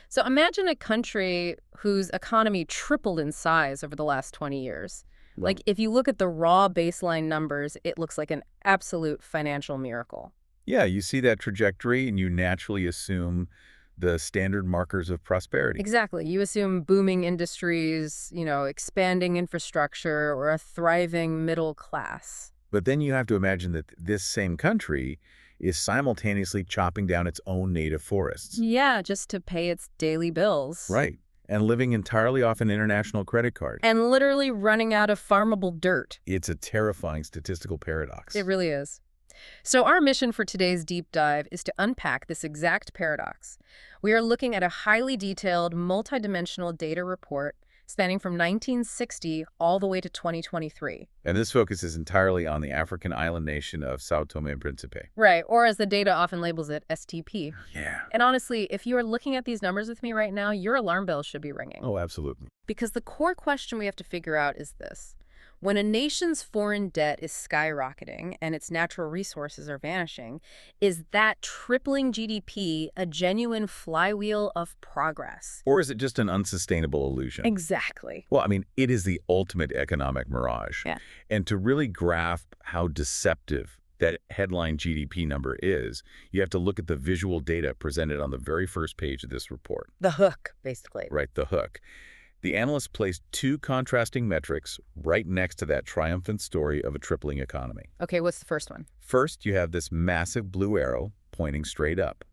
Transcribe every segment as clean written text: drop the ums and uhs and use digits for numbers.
So imagine a country whose economy tripled in size over the last 20 years. Right. Like, if you look at the raw baseline numbers, it looks like an absolute financial miracle. Yeah, you see that trajectory and you naturally assume the standard markers of prosperity. Exactly. You assume booming industries, expanding infrastructure, or a thriving middle class. But then you have to imagine that this same country is simultaneously chopping down its own native forests. Yeah, just to pay its daily bills. Right. And living entirely off an international credit card. And literally running out of farmable dirt. It's a terrifying statistical paradox. It really is. So our mission for today's deep dive is to unpack this exact paradox. We are looking at a highly detailed, multidimensional data report spanning from 1960 all the way to 2023. And this focuses entirely on the African island nation of São Tomé and Príncipe. Right, or as the data often labels it, STP. Yeah. And honestly, if you are looking at these numbers with me right now, your alarm bell should be ringing. Oh, absolutely. Because the core question we have to figure out is this. When a nation's foreign debt is skyrocketing and its natural resources are vanishing, is that tripling GDP a genuine flywheel of progress? Or is it just an unsustainable illusion? Exactly. Well, I mean, it is the ultimate economic mirage. Yeah. And to really grasp how deceptive that headline GDP number is, you have to look at the visual data presented on the very first page of this report. The hook, basically. Right, the hook. The analysts placed two contrasting metrics right next to that triumphant story of a tripling economy. Okay, what's the first one? First, you have this massive blue arrow pointing straight up.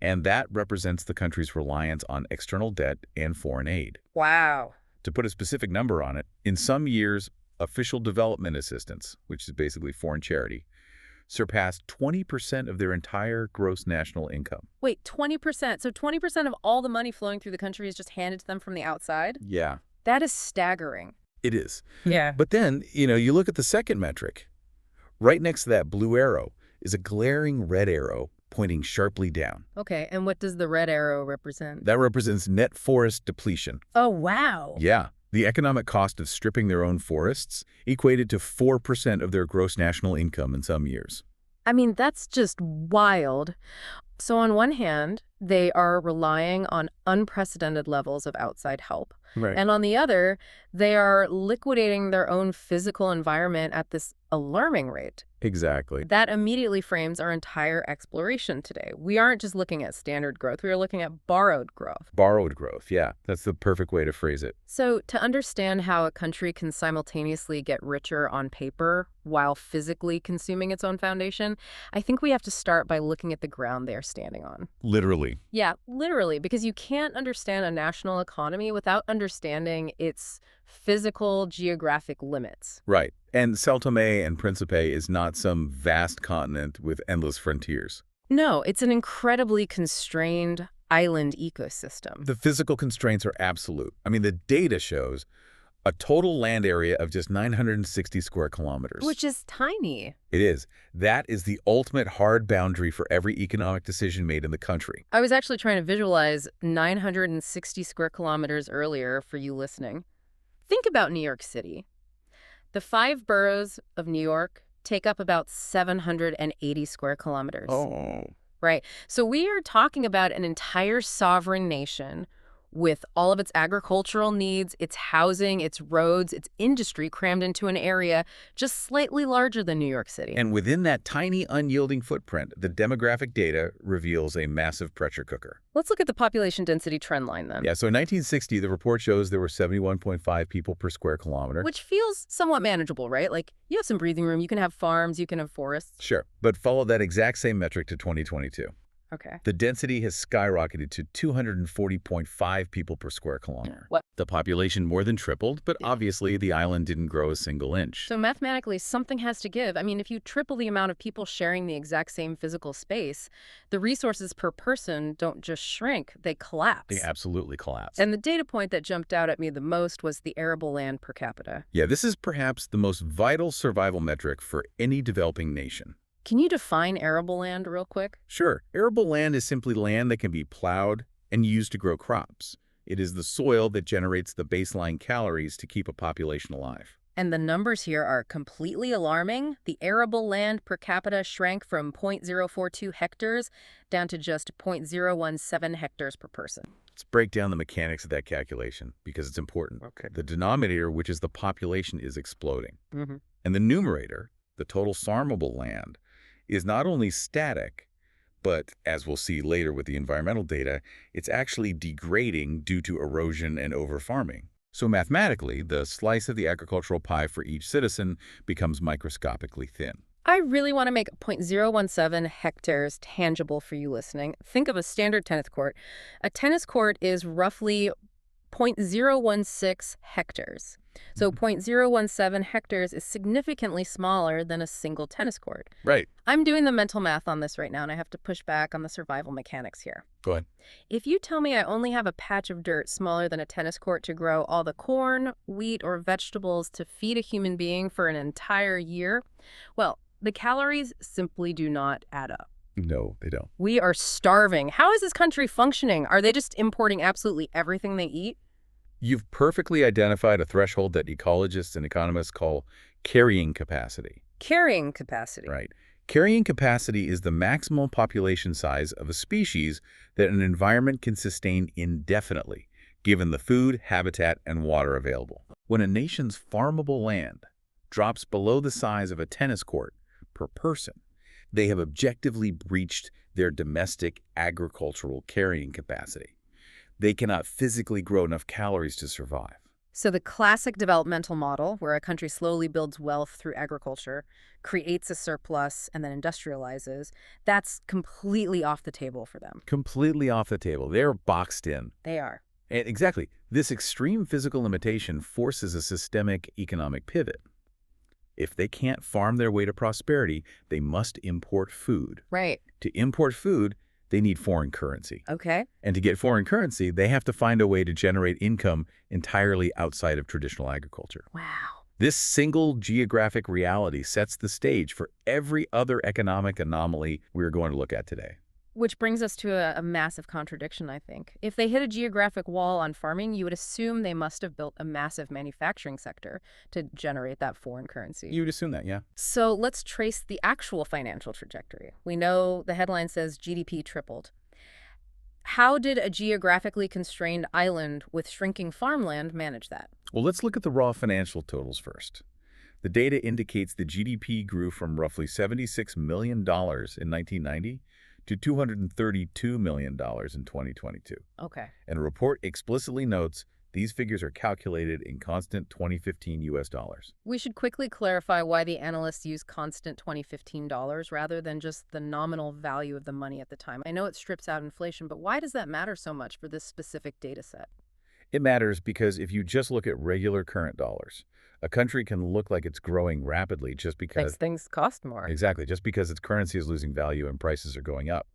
And that represents the country's reliance on external debt and foreign aid. Wow. To put a specific number on it, in some years, official development assistance, which is basically foreign charity, surpassed 20% of their entire gross national income. Wait, 20%? So 20% of all the money flowing through the country is just handed to them from the outside? Yeah, That is staggering. it is. Yeah. But then, you look at the second metric. Right next to that blue arrow is a glaring red arrow pointing sharply down. Okay, and what does the red arrow represent? That represents net forest depletion. Oh, wow. Yeah. The economic cost of stripping their own forests equated to 4% of their gross national income in some years. I mean, that's just wild. So on one hand, they are relying on unprecedented levels of outside help. Right. And on the other, they are liquidating their own physical environment at this alarming rate. Exactly. That immediately frames our entire exploration today. We aren't just looking at standard growth, we are looking at borrowed growth. Borrowed growth, yeah. That's the perfect way to phrase it. So to understand how a country can simultaneously get richer on paper while physically consuming its own foundation, I think we have to start by looking at the ground they're standing on. Literally. Yeah, literally, because you can't understand a national economy without understanding its physical geographic limits. Right. And São Tomé and Príncipe is not some vast continent with endless frontiers. No, it's an incredibly constrained island ecosystem. The physical constraints are absolute. I mean, the data shows a total land area of just 960 square kilometers. Which is tiny. It is. That is the ultimate hard boundary for every economic decision made in the country. I was actually trying to visualize 960 square kilometers earlier for you listening. Think about New York City. The 5 boroughs of New York take up about 780 square kilometers. Oh. Right. So we are talking about an entire sovereign nation with all of its agricultural needs, its housing, its roads, its industry crammed into an area just slightly larger than New York City. And within that tiny, unyielding footprint, the demographic data reveals a massive pressure cooker. Let's look at the population density trend line then. Yeah, so in 1960, the report shows there were 71.5 people per square kilometer. Which feels somewhat manageable, right? Like, you have some breathing room, you can have farms, you can have forests. Sure, but follow that exact same metric to 2022. Okay. The density has skyrocketed to 240.5 people per square kilometer. What? The population more than tripled, but obviously the island didn't grow a single inch. So mathematically, something has to give. I mean, if you triple the amount of people sharing the exact same physical space, the resources per person don't just shrink, they collapse. They absolutely collapsed. And the data point that jumped out at me the most was the arable land per capita. Yeah, this is perhaps the most vital survival metric for any developing nation. Can you define arable land real quick? Sure, arable land is simply land that can be plowed and used to grow crops. It is the soil that generates the baseline calories to keep a population alive. And the numbers here are completely alarming. The arable land per capita shrank from 0.042 hectares down to just 0.017 hectares per person. Let's break down the mechanics of that calculation because it's important. Okay. The denominator, which is the population, is exploding. Mm-hmm. And the numerator, the total farmable land, is not only static, but as we'll see later with the environmental data, it's actually degrading due to erosion and overfarming. So mathematically, the slice of the agricultural pie for each citizen becomes microscopically thin. I really want to make 0.017 hectares tangible for you listening. Think of a standard tennis court. A tennis court is roughly 0.016 hectares. So 0.017 hectares is significantly smaller than a single tennis court. Right. I'm doing the mental math on this right now, and I have to push back on the survival mechanics here. Go ahead. If you tell me I only have a patch of dirt smaller than a tennis court to grow all the corn, wheat, or vegetables to feed a human being for an entire year, well, the calories simply do not add up. No, they don't. We are starving. How is this country functioning? Are they just importing absolutely everything they eat? You've perfectly identified a threshold that ecologists and economists call carrying capacity. Carrying capacity. Right. Carrying capacity is the maximum population size of a species that an environment can sustain indefinitely, given the food, habitat, and water available. When a nation's farmable land drops below the size of a tennis court per person, they have objectively breached their domestic agricultural carrying capacity. They cannot physically grow enough calories to survive. So the classic developmental model, where a country slowly builds wealth through agriculture, creates a surplus, and then industrializes, that's completely off the table for them. Completely off the table. They're boxed in. They are. And exactly. This extreme physical limitation forces a systemic economic pivot. If they can't farm their way to prosperity, they must import food. Right. To import food, they need foreign currency. Okay. And to get foreign currency, they have to find a way to generate income entirely outside of traditional agriculture. Wow. This single geographic reality sets the stage for every other economic anomaly we're going to look at today. Which brings us to a massive contradiction, I think. If they hit a geographic wall on farming, you would assume they must have built a massive manufacturing sector to generate that foreign currency. You would assume that, yeah. So let's trace the actual financial trajectory. We know the headline says GDP tripled. How did a geographically constrained island with shrinking farmland manage that? Well, let's look at the raw financial totals first. The data indicates the GDP grew from roughly $76 million in 1990 to $232 million in 2022. Okay. And a report explicitly notes these figures are calculated in constant 2015 US dollars. We should quickly clarify why the analysts use constant 2015 dollars rather than just the nominal value of the money at the time. I know it strips out inflation, but why does that matter so much for this specific data set? It matters because if you just look at regular current dollars, a country can look like it's growing rapidly just because Things cost more. Exactly, just because its currency is losing value and prices are going up.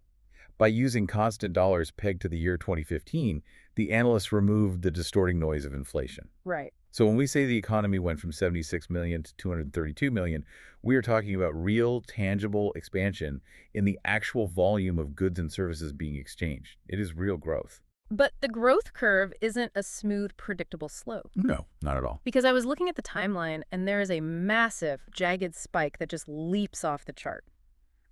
By using constant dollars pegged to the year 2015, the analysts removed the distorting noise of inflation. Right. So when we say the economy went from 76 million to 232 million, we are talking about real, tangible expansion in the actual volume of goods and services being exchanged. It is real growth. But the growth curve isn't a smooth, predictable slope. No, not at all. Because I was looking at the timeline, and there is a massive, jagged spike that just leaps off the chart.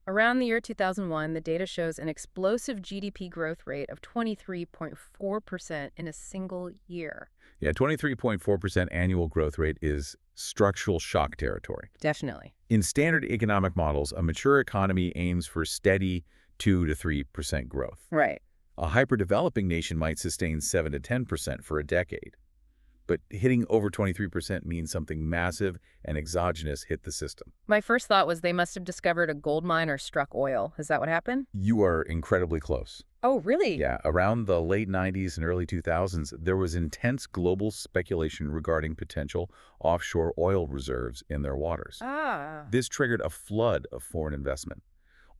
Around the year 2001, the data shows an explosive GDP growth rate of 23.4% in a single year. Yeah, 23.4% annual growth rate is structural shock territory. Definitely. In standard economic models, a mature economy aims for steady 2 to 3% growth. Right. A hyper-developing nation might sustain 7 to 10% for a decade. But hitting over 23% means something massive and exogenous hit the system. My first thought was they must have discovered a gold mine or struck oil. Is that what happened? You are incredibly close. Oh, really? Yeah, around the late 90s and early 2000s, there was intense global speculation regarding potential offshore oil reserves in their waters. Ah. This triggered a flood of foreign investment.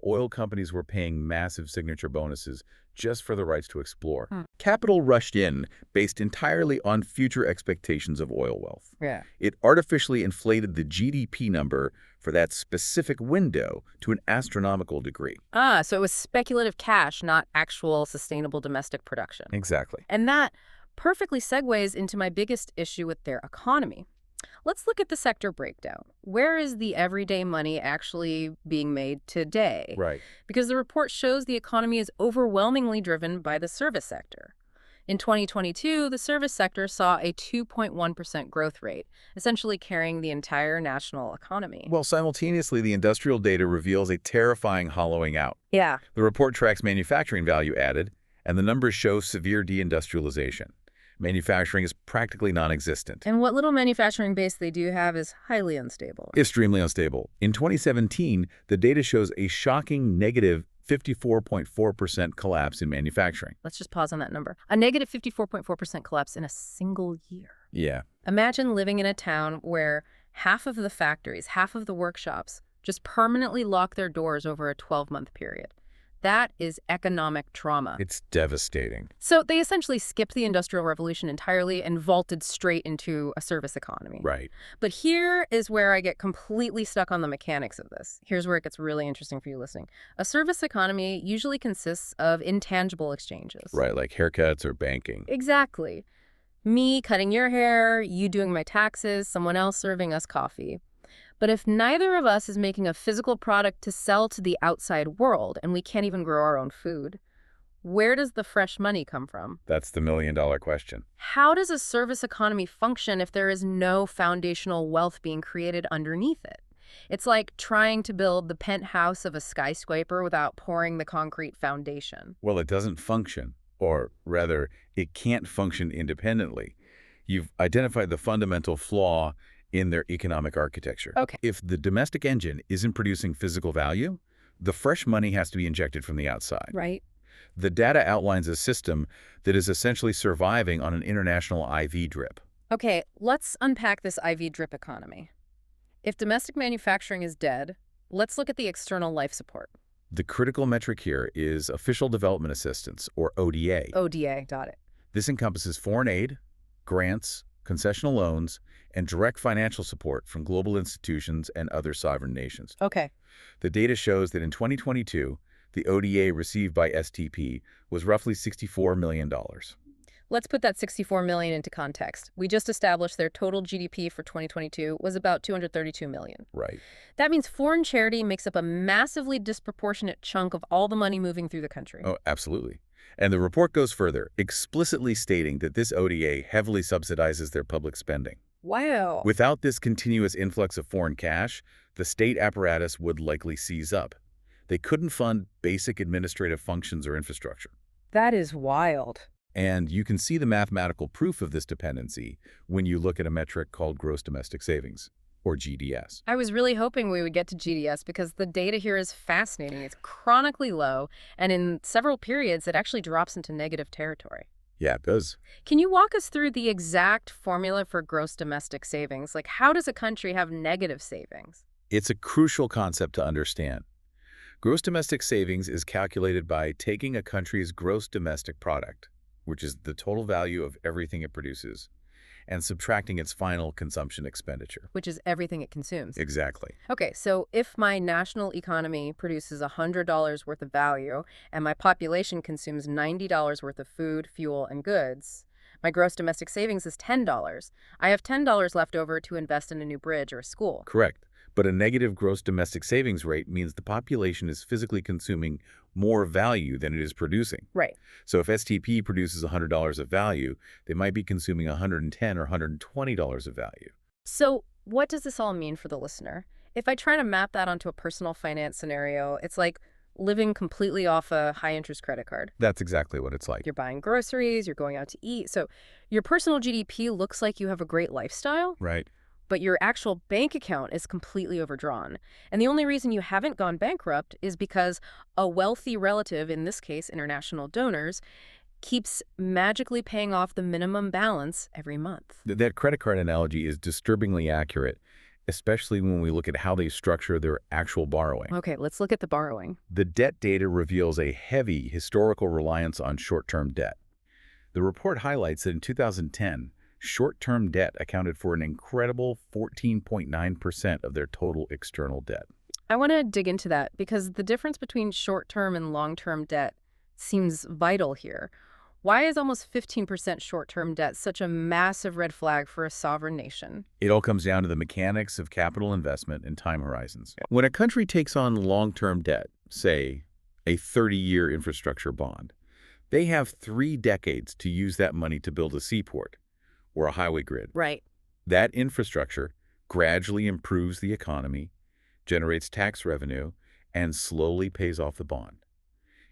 Oil companies were paying massive signature bonuses just for the rights to explore. Capital rushed in based entirely on future expectations of oil wealth. Yeah. It artificially inflated the GDP number for that specific window to an astronomical degree. Ah, so it was speculative cash, not actual sustainable domestic production. Exactly. And that perfectly segues into my biggest issue with their economy. Let's look at the sector breakdown. Where is the everyday money actually being made today? Right. Because the report shows the economy is overwhelmingly driven by the service sector. In 2022, the service sector saw a 2.1% growth rate, essentially carrying the entire national economy. Well, simultaneously, the industrial data reveals a terrifying hollowing out. Yeah. The report tracks manufacturing value added, and the numbers show severe deindustrialization. Manufacturing is practically non-existent. And what little manufacturing base they do have is highly unstable. Extremely unstable. In 2017, the data shows a shocking negative 54.4% collapse in manufacturing. Let's just pause on that number. A negative 54.4% collapse in a single year. Yeah. Imagine living in a town where half of the factories, half of the workshops, just permanently lock their doors over a 12-month period. That is economic trauma. It's devastating. So they essentially skipped the Industrial Revolution entirely and vaulted straight into a service economy. Right. But here is where I get completely stuck on the mechanics of this. Here's where it gets really interesting for you listening. A service economy usually consists of intangible exchanges. Right, like haircuts or banking. Exactly. Me cutting your hair, you doing my taxes, someone else serving us coffee. But if neither of us is making a physical product to sell to the outside world, and we can't even grow our own food, where does the fresh money come from? That's the million-dollar question. How does a service economy function if there is no foundational wealth being created underneath it? It's like trying to build the penthouse of a skyscraper without pouring the concrete foundation. Well, it doesn't function, or rather, it can't function independently. You've identified the fundamental flaw in their economic architecture. Okay. If the domestic engine isn't producing physical value, the fresh money has to be injected from the outside. Right. The data outlines a system that is essentially surviving on an international IV drip. Okay, let's unpack this IV drip economy. If domestic manufacturing is dead, let's look at the external life support. The critical metric here is Official Development Assistance, or ODA. ODA, got it. This encompasses foreign aid, grants, concessional loans, and direct financial support from global institutions and other sovereign nations. Okay. The data shows that in 2022, the ODA received by STP was roughly $64 million. Let's put that $64 million into context. We just established their total GDP for 2022 was about $232 million. Right. That means foreign charity makes up a massively disproportionate chunk of all the money moving through the country. Oh, absolutely. And the report goes further, explicitly stating that this ODA heavily subsidizes their public spending. Wow. Without this continuous influx of foreign cash, the state apparatus would likely seize up. They couldn't fund basic administrative functions or infrastructure. That is wild. And you can see the mathematical proof of this dependency when you look at a metric called gross domestic savings, or GDS. I was really hoping we would get to GDS because the data here is fascinating. It's chronically low, and in several periods, it actually drops into negative territory. Yeah, it does. Can you walk us through the exact formula for gross domestic savings? Like, how does a country have negative savings? It's a crucial concept to understand. Gross domestic savings is calculated by taking a country's gross domestic product, which is the total value of everything it produces, and subtracting its final consumption expenditure. Which is everything it consumes. Exactly. Okay, so if my national economy produces $100 worth of value and my population consumes $90 worth of food, fuel, and goods, my gross domestic savings is $10. I have $10 left over to invest in a new bridge or a school. Correct. But a negative gross domestic savings rate means the population is physically consuming more value than it is producing. Right. So if STP produces $100 of value, they might be consuming $110 or $120 of value. So what does this all mean for the listener? If I try to map that onto a personal finance scenario, it's like living completely off a high-interest credit card. That's exactly what it's like. You're buying groceries, you're going out to eat. So your personal GDP looks like you have a great lifestyle. Right. But your actual bank account is completely overdrawn. And the only reason you haven't gone bankrupt is because a wealthy relative, in this case international donors, keeps magically paying off the minimum balance every month. That credit card analogy is disturbingly accurate, especially when we look at how they structure their actual borrowing. Okay, let's look at the borrowing. The debt data reveals a heavy historical reliance on short-term debt. The report highlights that in 2010, short-term debt accounted for an incredible 14.9% of their total external debt. I want to dig into that because the difference between short-term and long-term debt seems vital here. Why is almost 15% short-term debt such a massive red flag for a sovereign nation? It all comes down to the mechanics of capital investment and time horizons. When a country takes on long-term debt, say a 30-year infrastructure bond, they have 3 decades to use that money to build a seaport or a highway grid. Right. That infrastructure gradually improves the economy, generates tax revenue, and slowly pays off the bond.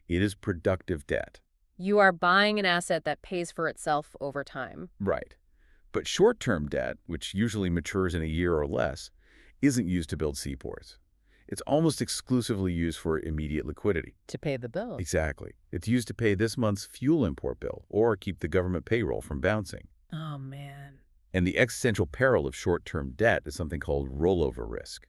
It is productive debt. You are buying an asset that pays for itself over time. Right. But short-term debt, which usually matures in a year or less, isn't used to build seaports. It's almost exclusively used for immediate liquidity. To pay the bill. Exactly. It's used to pay this month's fuel import bill or keep the government payroll from bouncing. Oh, man. And the existential peril of short-term debt is something called rollover risk.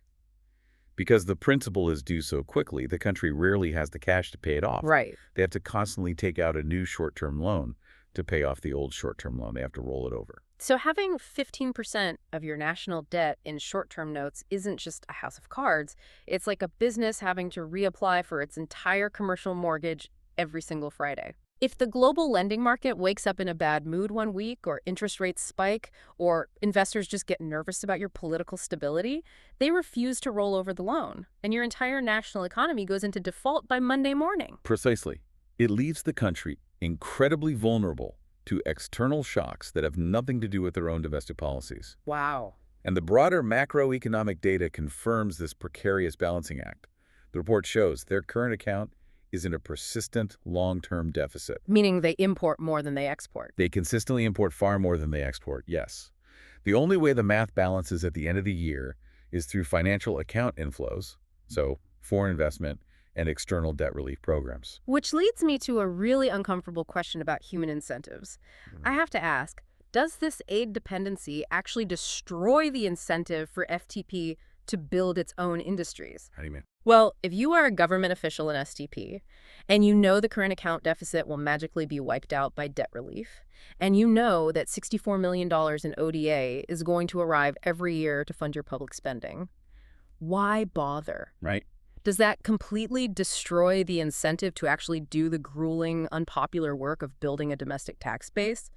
Because the principal is due so quickly, the country rarely has the cash to pay it off. Right. They have to constantly take out a new short-term loan to pay off the old short-term loan. They have to roll it over. So having 15% of your national debt in short-term notes isn't just a house of cards. It's like a business having to reapply for its entire commercial mortgage every single Friday. If the global lending market wakes up in a bad mood one week, or interest rates spike, or investors just get nervous about your political stability, they refuse to roll over the loan, and your entire national economy goes into default by Monday morning. Precisely. It leaves the country incredibly vulnerable to external shocks that have nothing to do with their own domestic policies. Wow. And the broader macroeconomic data confirms this precarious balancing act. The report shows their current account is in a persistent long-term deficit. Meaning they import more than they export. They consistently import far more than they export, yes. The only way the math balances at the end of the year is through financial account inflows, so foreign investment and external debt relief programs. Which leads me to a really uncomfortable question about human incentives. I have to ask, does this aid dependency actually destroy the incentive for FTP to build its own industries? How do you mean? Well, if you are a government official in STP, and you know the current account deficit will magically be wiped out by debt relief, and you know that $64 million in ODA is going to arrive every year to fund your public spending, why bother? Right. Does that completely destroy the incentive to actually do the grueling, unpopular work of building a domestic tax base?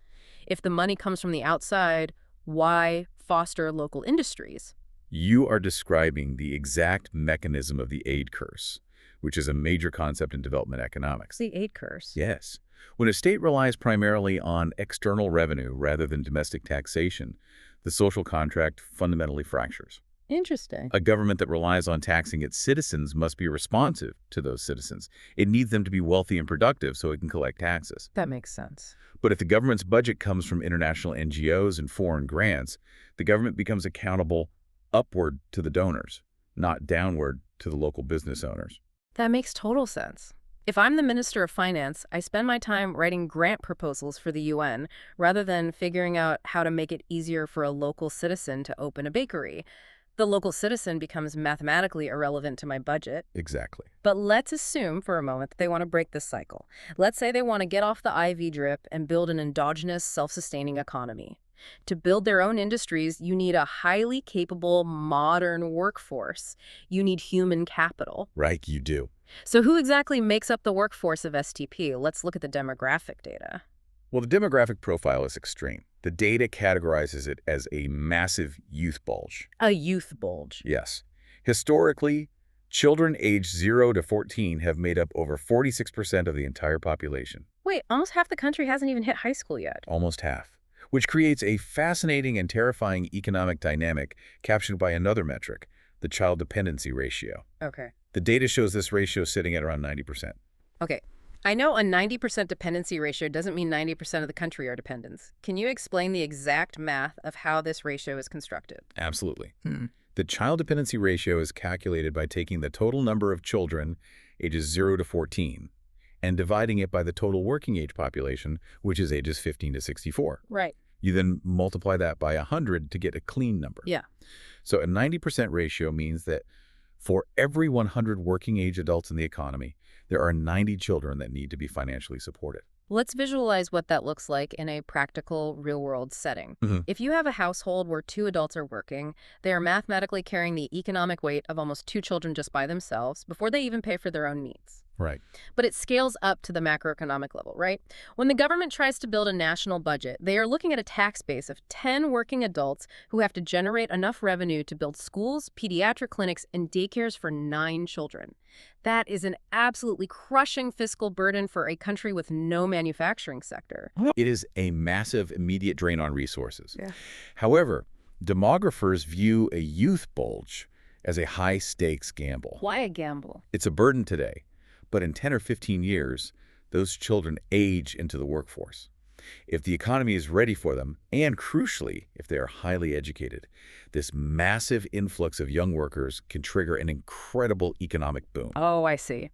If the money comes from the outside, why foster local industries? You are describing the exact mechanism of the aid curse, which is a major concept in development economics. The aid curse. Yes. When a state relies primarily on external revenue rather than domestic taxation, the social contract fundamentally fractures. Interesting. A government that relies on taxing its citizens must be responsive to those citizens. It needs them to be wealthy and productive so it can collect taxes. That makes sense. But if the government's budget comes from international NGOs and foreign grants, the government becomes accountable upward to the donors, not downward to the local business owners. That makes total sense. If I'm the Minister of Finance, I spend my time writing grant proposals for the UN rather than figuring out how to make it easier for a local citizen to open a bakery. The local citizen becomes mathematically irrelevant to my budget. Exactly. But let's assume for a moment that they want to break this cycle. Let's say they want to get off the IV drip and build an endogenous, self-sustaining economy. To build their own industries, you need a highly capable, modern workforce. You need human capital. Right, you do. So who exactly makes up the workforce of STP? Let's look at the demographic data. Well, the demographic profile is extreme. The data categorizes it as a massive youth bulge. A youth bulge. Yes. Historically, children aged 0 to 14 have made up over 46% of the entire population. Wait, almost half the country hasn't even hit high school yet. Almost half. Which creates a fascinating and terrifying economic dynamic captured by another metric, the child dependency ratio. Okay. The data shows this ratio sitting at around 90%. Okay. I know a 90% dependency ratio doesn't mean 90% of the country are dependents. Can you explain the exact math of how this ratio is constructed? Absolutely. The child dependency ratio is calculated by taking the total number of children ages 0 to 14 and dividing it by the total working age population, which is ages 15 to 64. Right. You then multiply that by 100 to get a clean number. Yeah. So a 90% ratio means that for every 100 working age adults in the economy, there are 90 children that need to be financially supported. Let's visualize what that looks like in a practical, real-world setting. If you have a household where 2 adults are working, they are mathematically carrying the economic weight of almost 2 children just by themselves before they even pay for their own needs. Right. But it scales up to the macroeconomic level, right? When the government tries to build a national budget, they are looking at a tax base of 10 working adults who have to generate enough revenue to build schools, pediatric clinics, and daycares for 9 children. That is an absolutely crushing fiscal burden for a country with no manufacturing sector. It is a massive immediate drain on resources. Yeah. However, demographers view a youth bulge as a high-stakes gamble. Why a gamble? It's a burden today, but in 10 or 15 years, those children age into the workforce. If the economy is ready for them, and crucially, if they are highly educated, this massive influx of young workers can trigger an incredible economic boom. Oh, I see.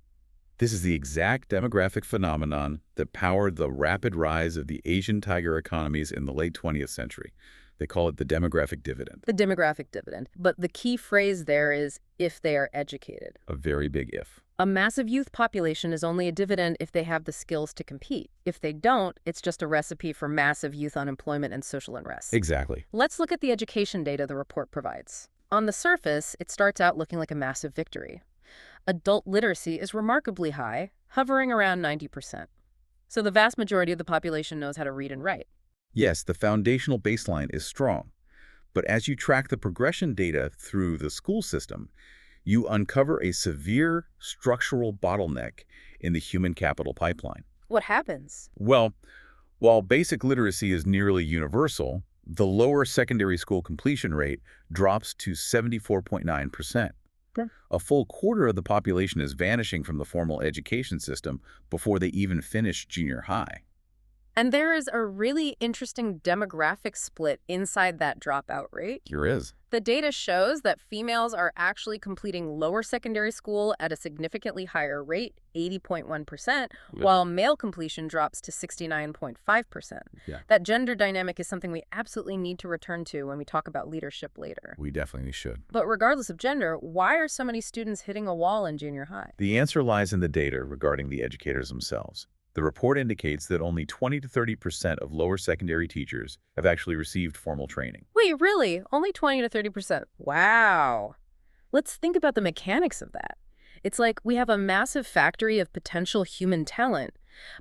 This is the exact demographic phenomenon that powered the rapid rise of the Asian tiger economies in the late 20th century. They call it the demographic dividend. The demographic dividend. But the key phrase there is if they are educated. A very big if. A massive youth population is only a dividend if they have the skills to compete. If they don't, it's just a recipe for massive youth unemployment and social unrest. Exactly. Let's look at the education data the report provides. On the surface, it starts out looking like a massive victory. Adult literacy is remarkably high, hovering around 90%. So the vast majority of the population knows how to read and write. Yes, the foundational baseline is strong. But as you track the progression data through the school system, you uncover a severe structural bottleneck in the human capital pipeline. What happens? Well, while basic literacy is nearly universal, the lower secondary school completion rate drops to 74.9%. Okay. A full quarter of the population is vanishing from the formal education system before they even finish junior high. And there is a really interesting demographic split inside that dropout rate. There is. The data shows that females are actually completing lower secondary school at a significantly higher rate, 80.1%, while male completion drops to 69.5%. Yeah. That gender dynamic is something we absolutely need to return to when we talk about leadership later. We definitely should. But regardless of gender, why are so many students hitting a wall in junior high? The answer lies in the data regarding the educators themselves. The report indicates that only 20 to 30% of lower secondary teachers have actually received formal training. Wait, really? Only 20 to 30%? Wow. Let's think about the mechanics of that. It's like we have a massive factory of potential human talent,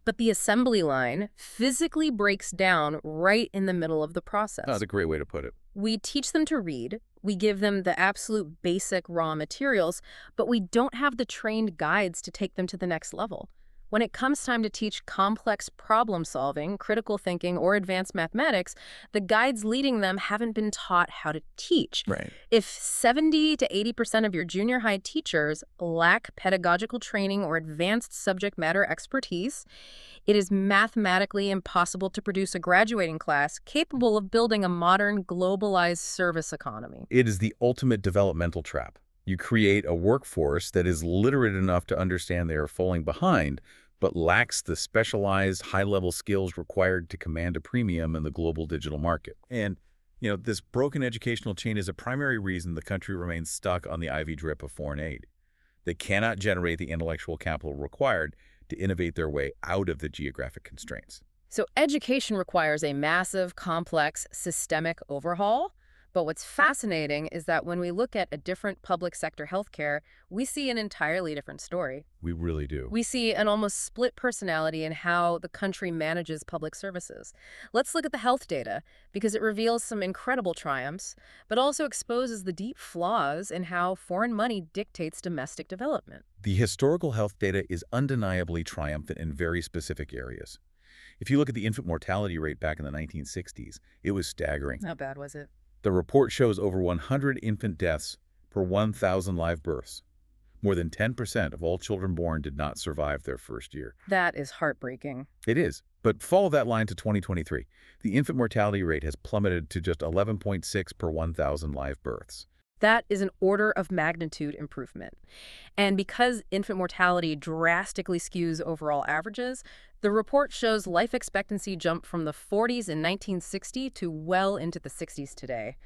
but the assembly line physically breaks down right in the middle of the process. That's a great way to put it. We teach them to read, we give them the absolute basic raw materials, but we don't have the trained guides to take them to the next level. When it comes time to teach complex problem solving, critical thinking, or advanced mathematics, the guides leading them haven't been taught how to teach. Right. If 70 to 80% of your junior high teachers lack pedagogical training or advanced subject matter expertise, it is mathematically impossible to produce a graduating class capable of building a modern, globalized service economy. It is the ultimate developmental trap. You create a workforce that is literate enough to understand they are falling behind, but lacks the specialized high-level skills required to command a premium in the global digital market. And, this broken educational chain is a primary reason the country remains stuck on the IV drip of foreign aid. They cannot generate the intellectual capital required to innovate their way out of the geographic constraints. So education requires a massive, complex, systemic overhaul. But what's fascinating is that when we look at a different public sector healthcare, we see an entirely different story. We really do. We see an almost split personality in how the country manages public services. Let's look at the health data, because it reveals some incredible triumphs, but also exposes the deep flaws in how foreign money dictates domestic development. The historical health data is undeniably triumphant in very specific areas. If you look at the infant mortality rate back in the 1960s, it was staggering. How bad was it? The report shows over 100 infant deaths per 1,000 live births. More than 10% of all children born did not survive their first year. That is heartbreaking. It is. But follow that line to 2023. The infant mortality rate has plummeted to just 11.6 per 1,000 live births. That is an order of magnitude improvement. And because infant mortality drastically skews overall averages, the report shows life expectancy jumped from the 40s in 1960 to well into the 60s today.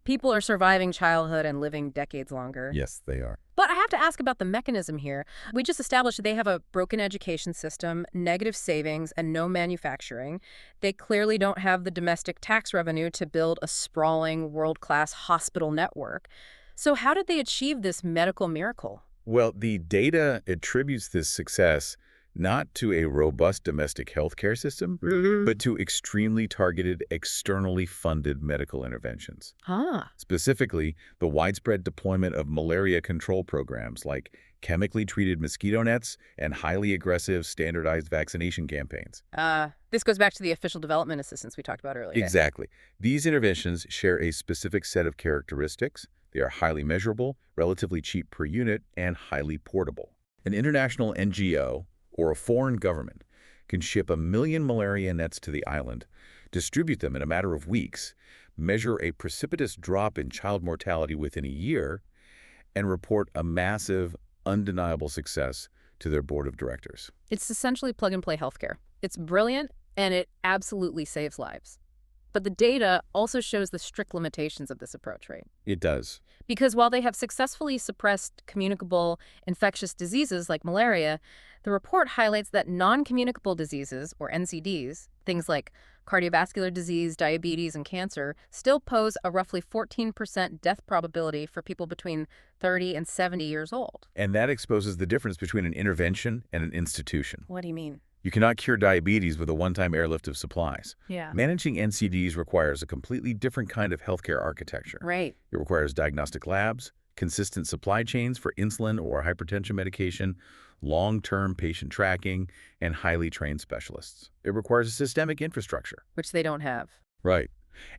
People are surviving childhood and living decades longer. Yes, they are. But I have to ask about the mechanism here. We just established they have a broken education system, negative savings, and no manufacturing. They clearly don't have the domestic tax revenue to build a sprawling, world-class hospital network. So how did they achieve this medical miracle? Well, the data attributes this success not to a robust domestic healthcare system, but to extremely targeted, externally funded medical interventions. Huh. Specifically, the widespread deployment of malaria control programs like chemically treated mosquito nets and highly aggressive standardized vaccination campaigns. This goes back to the official development assistance we talked about earlier. Exactly. These interventions share a specific set of characteristics. They are highly measurable, relatively cheap per unit, and highly portable. An international NGO or a foreign government can ship 1 million malaria nets to the island, distribute them in a matter of weeks, measure a precipitous drop in child mortality within a year, and report a massive, undeniable success to their board of directors. It's essentially plug-and-play healthcare. It's brilliant, and it absolutely saves lives. But the data also shows the strict limitations of this approach, right? It does. Because while they have successfully suppressed communicable infectious diseases like malaria, the report highlights that non-communicable diseases, or NCDs, things like cardiovascular disease, diabetes, and cancer, still pose a roughly 14% death probability for people between 30 and 70 years old. And that exposes the difference between an intervention and an institution. What do you mean? You cannot cure diabetes with a one-time airlift of supplies. Yeah. Managing NCDs requires a completely different kind of healthcare architecture. Right. It requires diagnostic labs, consistent supply chains for insulin or hypertension medication, long-term patient tracking, and highly trained specialists. It requires a systemic infrastructure. Which they don't have. Right.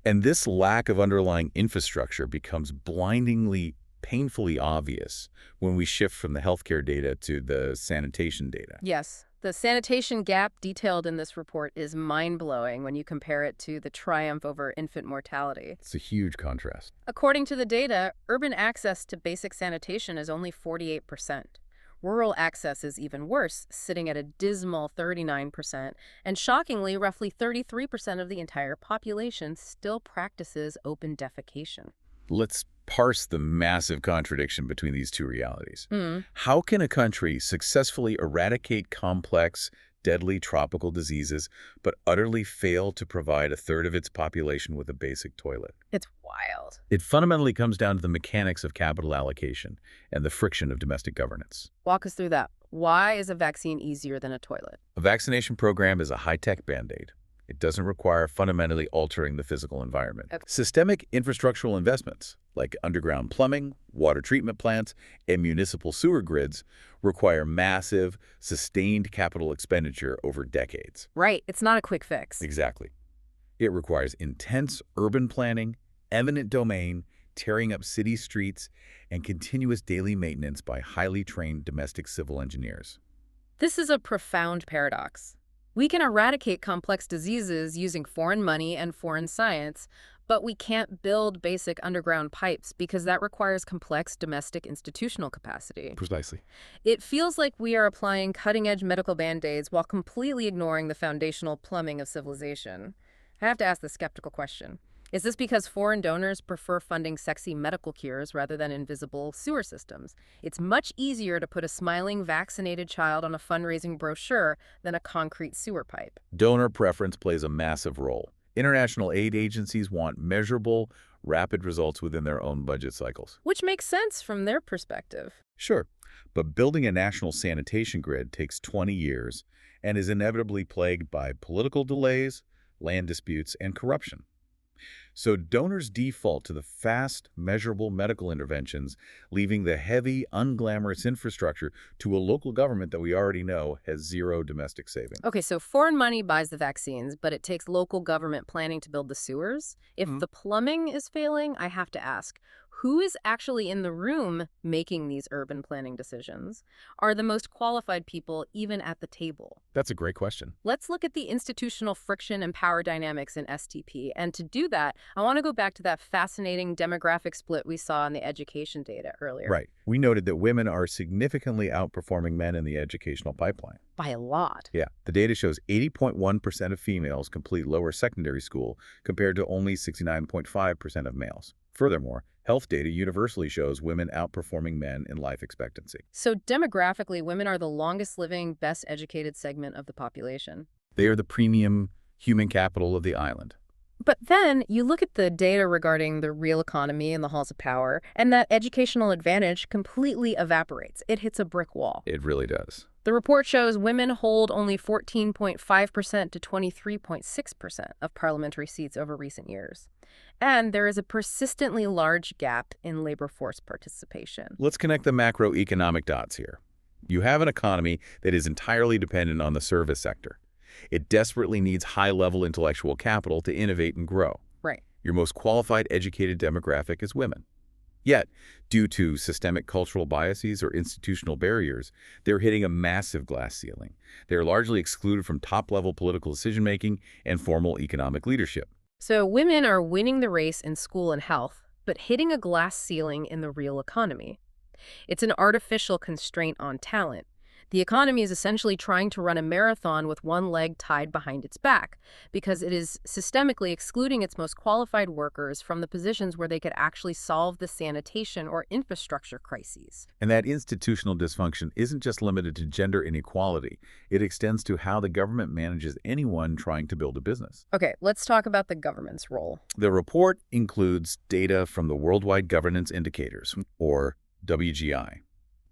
And this lack of underlying infrastructure becomes blindingly, painfully obvious when we shift from the healthcare data to the sanitation data. Yes. The sanitation gap detailed in this report is mind-blowing when you compare it to the triumph over infant mortality. It's a huge contrast. According to the data, urban access to basic sanitation is only 48%. Rural access is even worse, sitting at a dismal 39%, and shockingly, roughly 33% of the entire population still practices open defecation. Let's parse the massive contradiction between these two realities. How can a country successfully eradicate complex, deadly tropical diseases, but utterly fail to provide a third of its population with a basic toilet? It's wild. It fundamentally comes down to the mechanics of capital allocation and the friction of domestic governance. Walk us through that. Why is a vaccine easier than a toilet? A vaccination program is a high-tech Band-Aid. It doesn't require fundamentally altering the physical environment. Okay. Systemic infrastructural investments, like underground plumbing, water treatment plants, and municipal sewer grids, require massive, sustained capital expenditure over decades. Right. It's not a quick fix. Exactly. It requires intense urban planning, eminent domain, tearing up city streets, and continuous daily maintenance by highly trained domestic civil engineers. This is a profound paradox. We can eradicate complex diseases using foreign money and foreign science, but we can't build basic underground pipes because that requires complex domestic institutional capacity. Precisely. It feels like we are applying cutting-edge medical band-aids while completely ignoring the foundational plumbing of civilization. I have to ask the skeptical question. Is this because foreign donors prefer funding sexy medical cures rather than invisible sewer systems? It's much easier to put a smiling, vaccinated child on a fundraising brochure than a concrete sewer pipe. Donor preference plays a massive role. International aid agencies want measurable, rapid results within their own budget cycles. Which makes sense from their perspective. Sure, but building a national sanitation grid takes 20 years and is inevitably plagued by political delays, land disputes, and corruption. So donors default to the fast, measurable medical interventions, leaving the heavy, unglamorous infrastructure to a local government that we already know has zero domestic savings. Okay, so foreign money buys the vaccines, but it takes local government planning to build the sewers. If the plumbing is failing, I have to ask, who is actually in the room making these urban planning decisions? Are the most qualified people even at the table? That's a great question. Let's look at the institutional friction and power dynamics in STP. And to do that, I want to go back to that fascinating demographic split we saw in the education data earlier. Right. We noted that women are significantly outperforming men in the educational pipeline. By a lot. Yeah. The data shows 80.1% of females complete lower secondary school compared to only 69.5% of males. Furthermore, health data universally shows women outperforming men in life expectancy. So demographically, women are the longest living, best educated segment of the population. They are the premium human capital of the island. But then you look at the data regarding the real economy and the halls of power, and that educational advantage completely evaporates. It hits a brick wall. It really does. The report shows women hold only 14.5% to 23.6% of parliamentary seats over recent years. And there is a persistently large gap in labor force participation. Let's connect the macroeconomic dots here. You have an economy that is entirely dependent on the service sector. It desperately needs high-level intellectual capital to innovate and grow. Right. Your most qualified educated demographic is women. Yet, due to systemic cultural biases or institutional barriers, they're hitting a massive glass ceiling. They're largely excluded from top-level political decision-making and formal economic leadership. So women are winning the race in school and health, but hitting a glass ceiling in the real economy. It's an artificial constraint on talent. The economy is essentially trying to run a marathon with one leg tied behind its back because it is systemically excluding its most qualified workers from the positions where they could actually solve the sanitation or infrastructure crises. And that institutional dysfunction isn't just limited to gender inequality. It extends to how the government manages anyone trying to build a business. Okay, let's talk about the government's role. The report includes data from the Worldwide Governance Indicators, or WGI.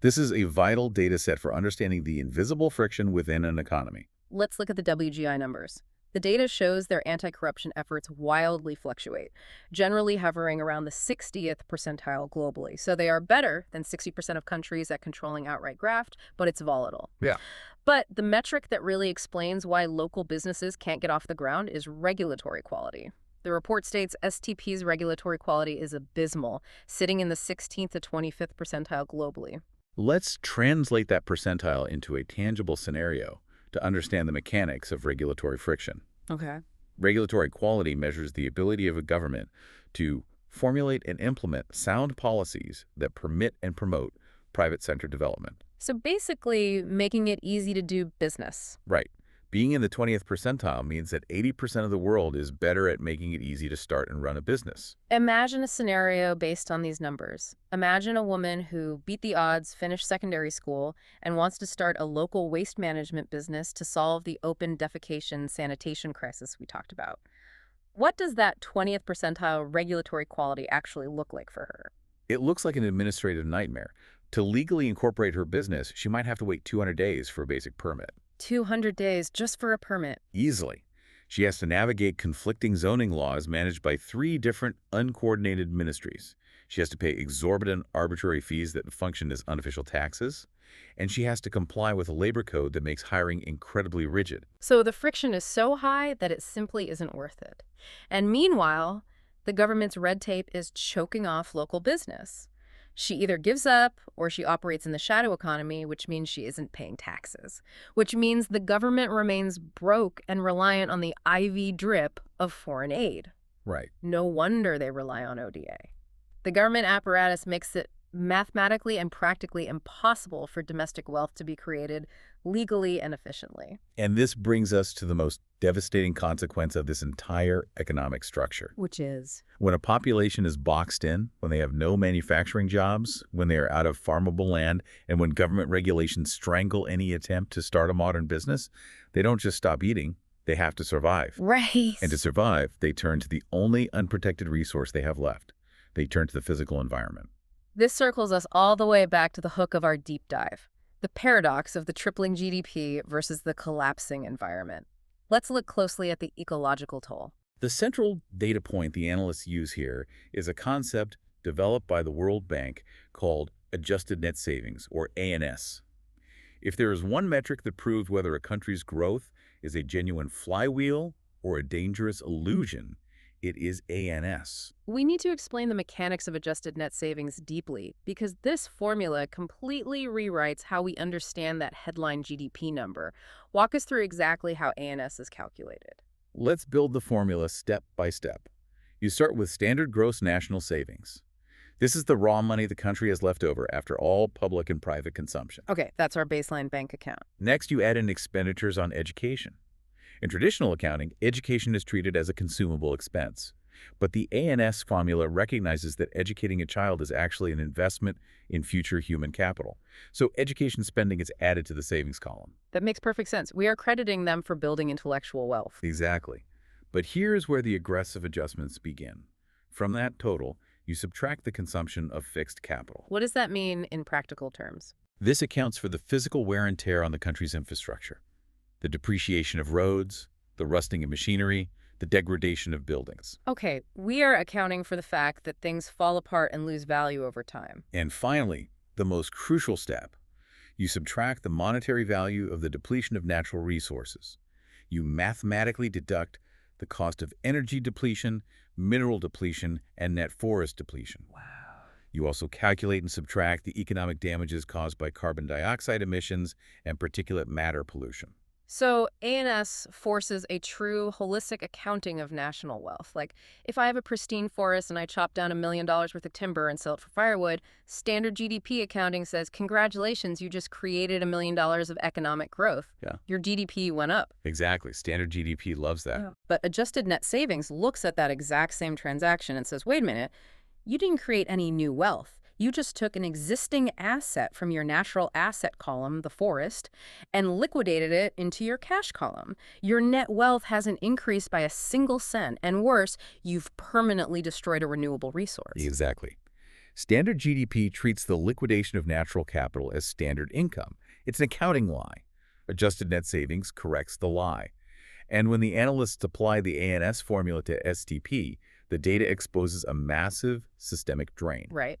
This is a vital data set for understanding the invisible friction within an economy. Let's look at the WGI numbers. The data shows their anti-corruption efforts wildly fluctuate, generally hovering around the 60th percentile globally. So they are better than 60% of countries at controlling outright graft, but it's volatile. Yeah. But the metric that really explains why local businesses can't get off the ground is regulatory quality. The report states STP's regulatory quality is abysmal, sitting in the 16th to 25th percentile globally. Let's translate that percentile into a tangible scenario to understand the mechanics of regulatory friction. Okay. Regulatory quality measures the ability of a government to formulate and implement sound policies that permit and promote private sector development. So basically, making it easy to do business. Right. Being in the 20th percentile means that 80% of the world is better at making it easy to start and run a business. Imagine a scenario based on these numbers. Imagine a woman who beat the odds, finished secondary school, and wants to start a local waste management business to solve the open defecation sanitation crisis we talked about. What does that 20th percentile regulatory quality actually look like for her? It looks like an administrative nightmare. To legally incorporate her business, she might have to wait 200 days for a basic permit. 200 days just for a permit. Easily. She has to navigate conflicting zoning laws managed by 3 different uncoordinated ministries. She has to pay exorbitant arbitrary fees that function as unofficial taxes. And she has to comply with a labor code that makes hiring incredibly rigid. So the friction is so high that it simply isn't worth it. And meanwhile, the government's red tape is choking off local business. She either gives up or she operates in the shadow economy, which means she isn't paying taxes, which means the government remains broke and reliant on the IV drip of foreign aid. Right. No wonder they rely on ODA. The government apparatus makes it mathematically and practically impossible for domestic wealth to be created legally and efficiently. And this brings us to the most devastating consequence of this entire economic structure. Which is? When a population is boxed in, when they have no manufacturing jobs, when they are out of farmable land, and when government regulations strangle any attempt to start a modern business, they don't just stop eating, they have to survive. Right. And to survive, they turn to the only unprotected resource they have left. They turn to the physical environment. This circles us all the way back to the hook of our deep dive, the paradox of the tripling GDP versus the collapsing environment. Let's look closely at the ecological toll. The central data point the analysts use here is a concept developed by the World Bank called adjusted net savings, or ANS. If there is one metric that proves whether a country's growth is a genuine flywheel or a dangerous illusion, it is ANS. We need to explain the mechanics of adjusted net savings deeply because this formula completely rewrites how we understand that headline GDP number. Walk us through exactly how ANS is calculated. Let's build the formula step by step. You start with standard gross national savings. This is the raw money the country has left over after all public and private consumption. Okay, that's our baseline bank account. Next, you add in expenditures on education. In traditional accounting, education is treated as a consumable expense. But the ANS formula recognizes that educating a child is actually an investment in future human capital. So education spending is added to the savings column. That makes perfect sense. We are crediting them for building intellectual wealth. Exactly. But here's where the aggressive adjustments begin. From that total, you subtract the consumption of fixed capital. What does that mean in practical terms? This accounts for the physical wear and tear on the country's infrastructure, the depreciation of roads, the rusting of machinery, the degradation of buildings. Okay, we are accounting for the fact that things fall apart and lose value over time. And finally, the most crucial step, you subtract the monetary value of the depletion of natural resources. You mathematically deduct the cost of energy depletion, mineral depletion, and net forest depletion. Wow. You also calculate and subtract the economic damages caused by carbon dioxide emissions and particulate matter pollution. So A&S forces a true holistic accounting of national wealth. Like, if I have a pristine forest and I chop down $1 million worth of timber and sell it for firewood, standard GDP accounting says, congratulations, you just created $1 million of economic growth. Yeah. Your GDP went up. Exactly. Standard GDP loves that. Yeah. But adjusted net savings looks at that exact same transaction and says, wait a minute, you didn't create any new wealth. You just took an existing asset from your natural asset column, the forest, and liquidated it into your cash column. Your net wealth hasn't increased by a single cent, and worse, you've permanently destroyed a renewable resource. Exactly. Standard GDP treats the liquidation of natural capital as standard income. It's an accounting lie. Adjusted net savings corrects the lie. And when the analysts apply the A&S formula to STP, the data exposes a massive systemic drain. Right.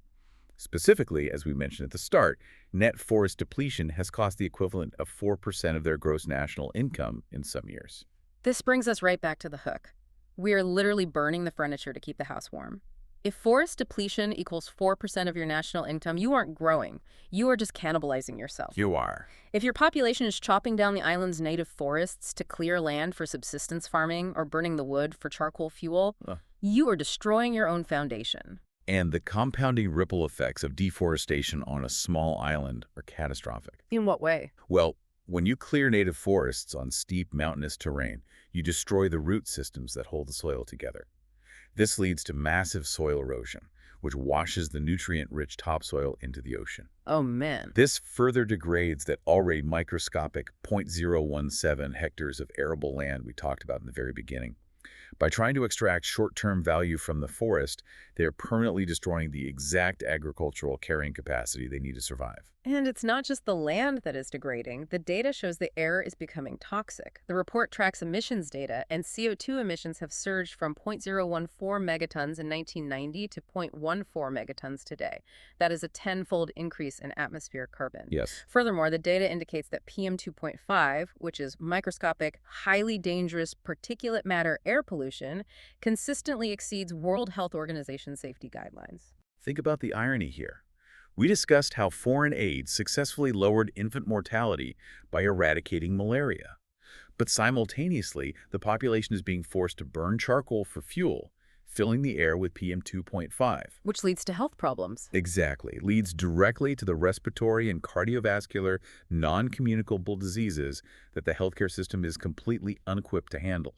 Specifically, as we mentioned at the start, net forest depletion has cost the equivalent of 4% of their gross national income in some years. This brings us right back to the hook. We are literally burning the furniture to keep the house warm. If forest depletion equals 4% of your national income, you aren't growing. You are just cannibalizing yourself. You are. If your population is chopping down the island's native forests to clear land for subsistence farming or burning the wood for charcoal fuel, you are destroying your own foundation. And the compounding ripple effects of deforestation on a small island are catastrophic. In what way? Well, when you clear native forests on steep mountainous terrain, you destroy the root systems that hold the soil together. This leads to massive soil erosion, which washes the nutrient-rich topsoil into the ocean. Oh, man. This further degrades that already microscopic 0.017 hectares of arable land we talked about in the very beginning. By trying to extract short-term value from the forest, they are permanently destroying the exact agricultural carrying capacity they need to survive. And it's not just the land that is degrading. The data shows the air is becoming toxic. The report tracks emissions data, and CO2 emissions have surged from 0.014 megatons in 1990 to 0.14 megatons today. That is a tenfold increase in atmospheric carbon. Yes. Furthermore, the data indicates that PM 2.5, which is microscopic, highly dangerous particulate matter air pollution, consistently exceeds World Health Organization safety guidelines. Think about the irony here. We discussed how foreign aid successfully lowered infant mortality by eradicating malaria. But simultaneously, the population is being forced to burn charcoal for fuel, filling the air with PM 2.5. Which leads to health problems. Exactly. Leads directly to the respiratory and cardiovascular non-communicable diseases that the healthcare system is completely unequipped to handle.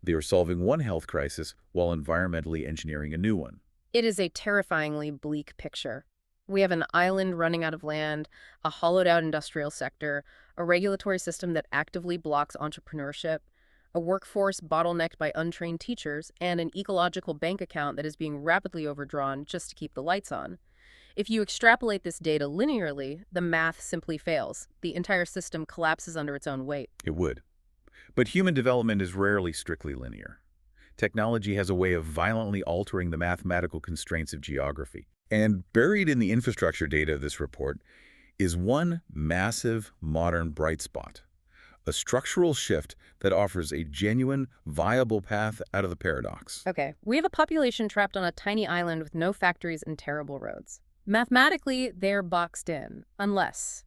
They are solving one health crisis while environmentally engineering a new one. It is a terrifyingly bleak picture. We have an island running out of land, a hollowed-out industrial sector, a regulatory system that actively blocks entrepreneurship, a workforce bottlenecked by untrained teachers, and an ecological bank account that is being rapidly overdrawn just to keep the lights on. If you extrapolate this data linearly, the math simply fails. The entire system collapses under its own weight. It would. But human development is rarely strictly linear. Technology has a way of violently altering the mathematical constraints of geography. And buried in the infrastructure data of this report is one massive modern bright spot, a structural shift that offers a genuine, viable path out of the paradox. Okay, we have a population trapped on a tiny island with no factories and terrible roads. Mathematically, they're boxed in, unless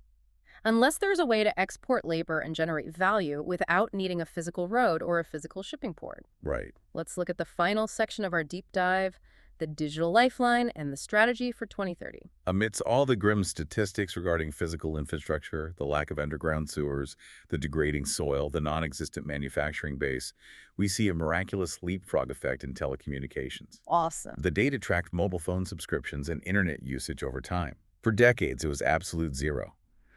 there's a way to export labor and generate value without needing a physical road or a physical shipping port. Right. Let's look at the final section of our deep dive, the digital lifeline and the strategy for 2030. Amidst all the grim statistics regarding physical infrastructure, the lack of underground sewers, the degrading soil, the non-existent manufacturing base, we see a miraculous leapfrog effect in telecommunications. Awesome. The data tracked mobile phone subscriptions and internet usage over time. For decades, it was absolute zero.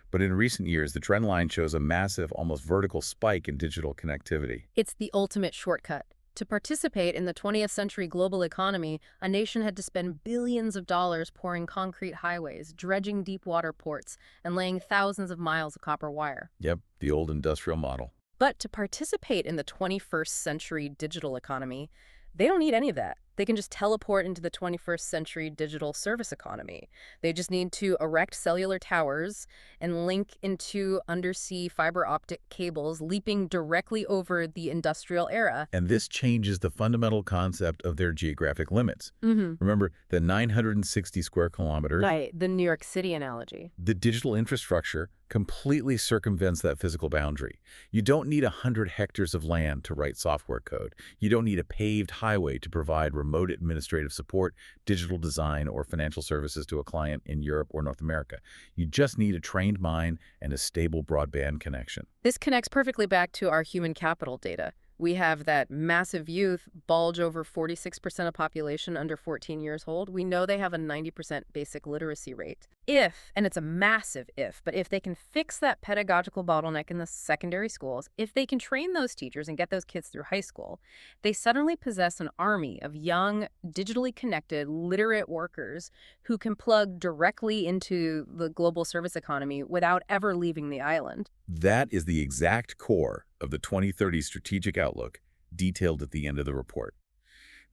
But in recent years, the trend line shows a massive, almost vertical spike in digital connectivity. It's the ultimate shortcut. To participate in the 20th century global economy, a nation had to spend billions of dollars pouring concrete highways, dredging deep water ports, and laying thousands of miles of copper wire. Yep, the old industrial model. But to participate in the 21st century digital economy, they don't need any of that. They can just teleport into the 21st century digital service economy. They just need to erect cellular towers and link into undersea fiber optic cables, leaping directly over the industrial era. And this changes the fundamental concept of their geographic limits. Mm-hmm. Remember the 960 square kilometers? Right, the New York City analogy. The digital infrastructure completely circumvents that physical boundary. You don't need 100 hectares of land to write software code. You don't need a paved highway to provide remote administrative support, digital design, or financial services to a client in Europe or North America. You just need a trained mind and a stable broadband connection. This connects perfectly back to our human capital data. We have that massive youth bulge over 46% of population under 14 years old. We know they have a 90% basic literacy rate. If, and it's a massive if, but if they can fix that pedagogical bottleneck in the secondary schools, if they can train those teachers and get those kids through high school, they suddenly possess an army of young, digitally connected, literate workers who can plug directly into the global service economy without ever leaving the island. That is the exact core of the 2030 strategic outlook detailed at the end of the report.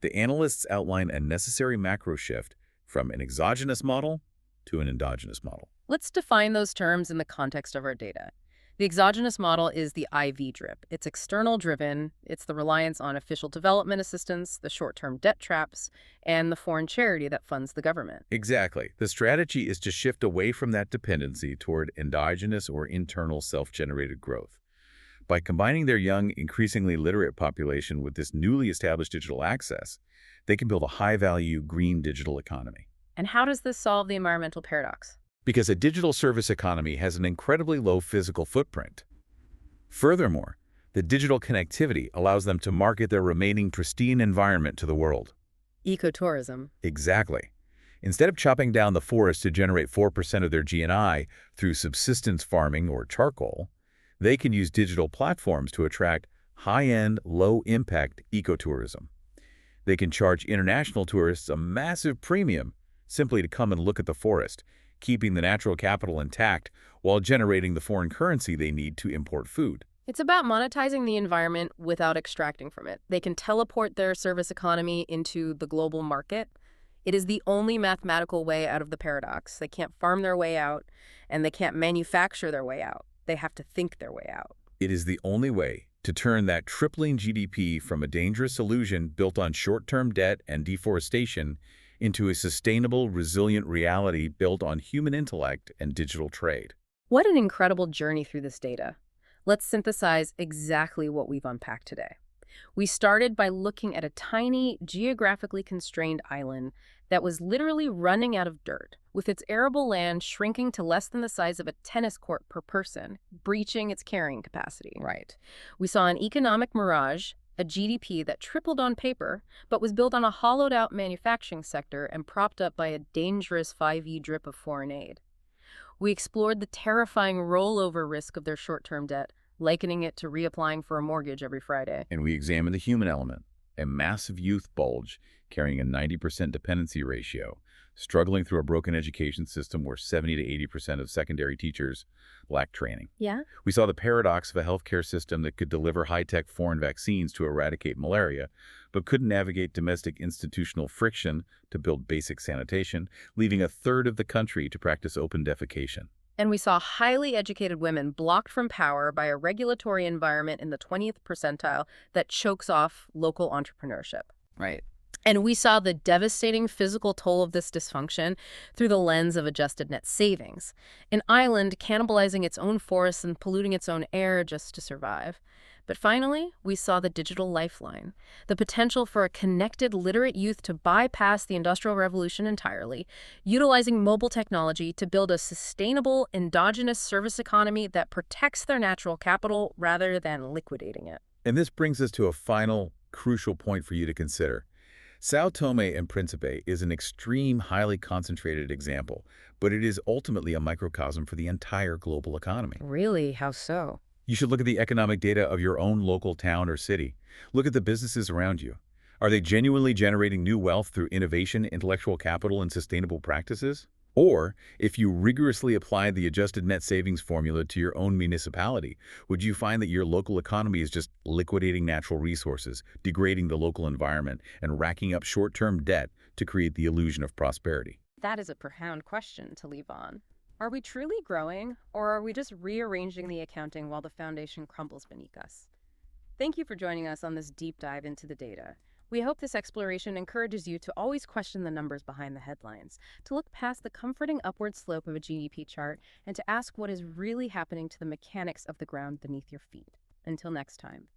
The analysts outline a necessary macro shift from an exogenous model to an endogenous model. Let's define those terms in the context of our data. The exogenous model is the IV drip. It's external driven. It's the reliance on official development assistance, the short-term debt traps, and the foreign charity that funds the government. Exactly. The strategy is to shift away from that dependency toward endogenous or internal self-generated growth. By combining their young, increasingly literate population with this newly established digital access, they can build a high-value green digital economy. And how does this solve the environmental paradox? Because a digital service economy has an incredibly low physical footprint. Furthermore, the digital connectivity allows them to market their remaining pristine environment to the world. Ecotourism. Exactly. Instead of chopping down the forest to generate 4% of their GNI through subsistence farming or charcoal, they can use digital platforms to attract high-end, low-impact ecotourism. They can charge international tourists a massive premium simply to come and look at the forest, keeping the natural capital intact while generating the foreign currency they need to import food. It's about monetizing the environment without extracting from it. They can teleport their service economy into the global market. It is the only mathematical way out of the paradox. They can't farm their way out, and they can't manufacture their way out. They have to think their way out. It is the only way to turn that tripling GDP from a dangerous illusion built on short-term debt and deforestation into a sustainable, resilient reality built on human intellect and digital trade. What an incredible journey through this data. Let's synthesize exactly what we've unpacked today. We started by looking at a tiny, geographically constrained island that was literally running out of dirt, with its arable land shrinking to less than the size of a tennis court per person, breaching its carrying capacity. Right. We saw an economic mirage, a GDP that tripled on paper, but was built on a hollowed-out manufacturing sector and propped up by a dangerous 5E drip of foreign aid. We explored the terrifying rollover risk of their short-term debt, likening it to reapplying for a mortgage every Friday. And we examined the human element, a massive youth bulge carrying a 90% dependency ratio, struggling through a broken education system where 70 to 80% of secondary teachers lack training. Yeah? We saw the paradox of a healthcare system that could deliver high-tech foreign vaccines to eradicate malaria, but couldn't navigate domestic institutional friction to build basic sanitation, leaving a third of the country to practice open defecation. And we saw highly educated women blocked from power by a regulatory environment in the 20th percentile that chokes off local entrepreneurship. Right. And we saw the devastating physical toll of this dysfunction through the lens of adjusted net savings. An island cannibalizing its own forests and polluting its own air just to survive. But finally, we saw the digital lifeline, the potential for a connected, literate youth to bypass the Industrial Revolution entirely, utilizing mobile technology to build a sustainable, endogenous service economy that protects their natural capital rather than liquidating it. And this brings us to a final, crucial point for you to consider. São Tomé and Príncipe is an extreme, highly concentrated example, but it is ultimately a microcosm for the entire global economy. Really? How so? You should look at the economic data of your own local town or city. Look at the businesses around you. Are they genuinely generating new wealth through innovation, intellectual capital, and sustainable practices? Or, if you rigorously applied the adjusted net savings formula to your own municipality, would you find that your local economy is just liquidating natural resources, degrading the local environment, and racking up short-term debt to create the illusion of prosperity? That is a profound question to leave on. Are we truly growing, or are we just rearranging the accounting while the foundation crumbles beneath us? Thank you for joining us on this deep dive into the data. We hope this exploration encourages you to always question the numbers behind the headlines, to look past the comforting upward slope of a GDP chart, and to ask what is really happening to the mechanics of the ground beneath your feet. Until next time.